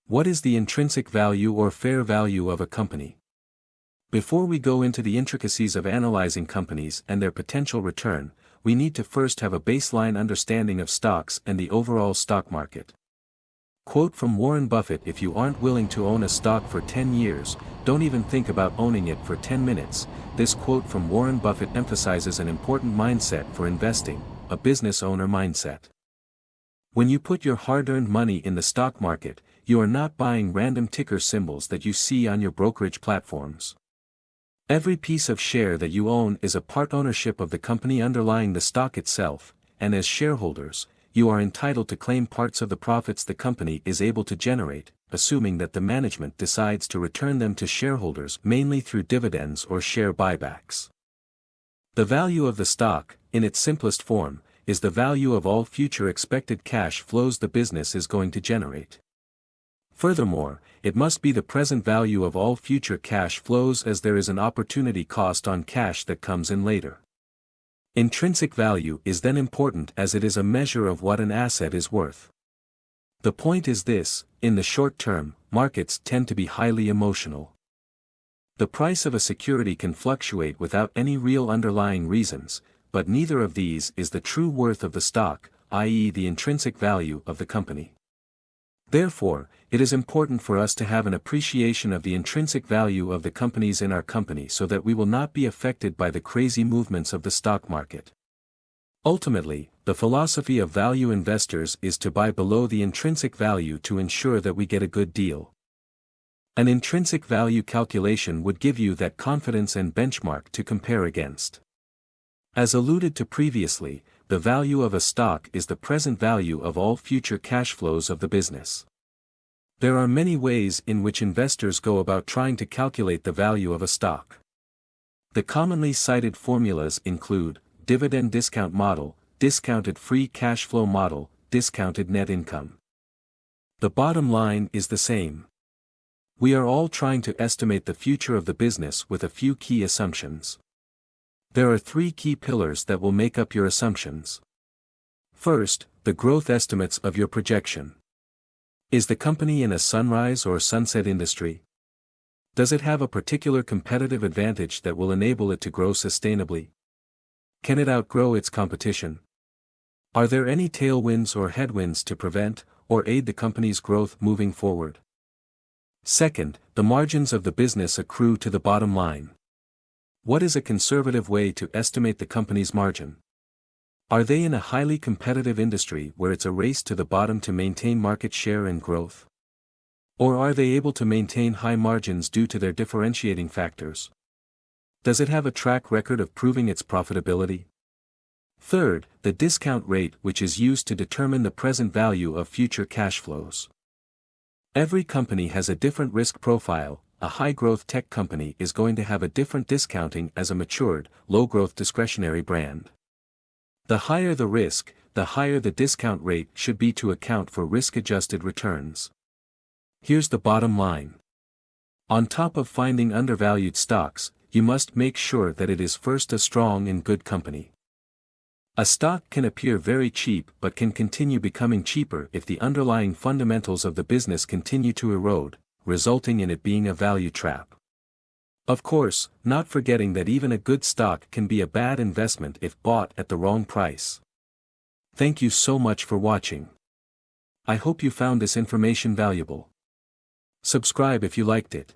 What is the intrinsic value or fair value of a company? Before we go into the intricacies of analyzing companies and their potential return, we need to first have a baseline understanding of stocks and the overall stock market. Quote from Warren Buffett: "If you aren't willing to own a stock for 10 years, don't even think about owning it for 10 minutes." This quote from Warren Buffett emphasizes an important mindset for investing, a business owner mindset. When you put your hard-earned money in the stock market, you are not buying random ticker symbols that you see on your brokerage platforms. Every piece of share that you own is a part ownership of the company underlying the stock itself, and as shareholders, you are entitled to claim parts of the profits the company is able to generate, assuming that the management decides to return them to shareholders mainly through dividends or share buybacks. The value of the stock, in its simplest form, is the value of all future expected cash flows the business is going to generate. Furthermore, it must be the present value of all future cash flows, as there is an opportunity cost on cash that comes in later. Intrinsic value is then important as it is a measure of what an asset is worth. The point is this: in the short term, markets tend to be highly emotional. The price of a security can fluctuate without any real underlying reasons, but neither of these is the true worth of the stock, i.e., the intrinsic value of the company. Therefore, it is important for us to have an appreciation of the intrinsic value of the companies in our company so that we will not be affected by the crazy movements of the stock market. Ultimately, the philosophy of value investors is to buy below the intrinsic value to ensure that we get a good deal. An intrinsic value calculation would give you that confidence and benchmark to compare against. As alluded to previously, the value of a stock is the present value of all future cash flows of the business. There are many ways in which investors go about trying to calculate the value of a stock. The commonly cited formulas include dividend discount model, discounted free cash flow model, discounted net income. The bottom line is the same. We are all trying to estimate the future of the business with a few key assumptions. There are three key pillars that will make up your assumptions. First, the growth estimates of your projection. Is the company in a sunrise or sunset industry? Does it have a particular competitive advantage that will enable it to grow sustainably? Can it outgrow its competition? Are there any tailwinds or headwinds to prevent or aid the company's growth moving forward? Second, the margins of the business accrue to the bottom line. What is a conservative way to estimate the company's margin? Are they in a highly competitive industry where it's a race to the bottom to maintain market share and growth? Or are they able to maintain high margins due to their differentiating factors? Does it have a track record of proving its profitability? Third, the discount rate, which is used to determine the present value of future cash flows. Every company has a different risk profile. A high-growth tech company is going to have a different discounting as a matured, low-growth discretionary brand. The higher the risk, the higher the discount rate should be to account for risk-adjusted returns. Here's the bottom line. On top of finding undervalued stocks, you must make sure that it is first a strong and good company. A stock can appear very cheap but can continue becoming cheaper if the underlying fundamentals of the business continue to erode, resulting in it being a value trap. Of course, not forgetting that even a good stock can be a bad investment if bought at the wrong price. Thank you so much for watching. I hope you found this information valuable. Subscribe if you liked it.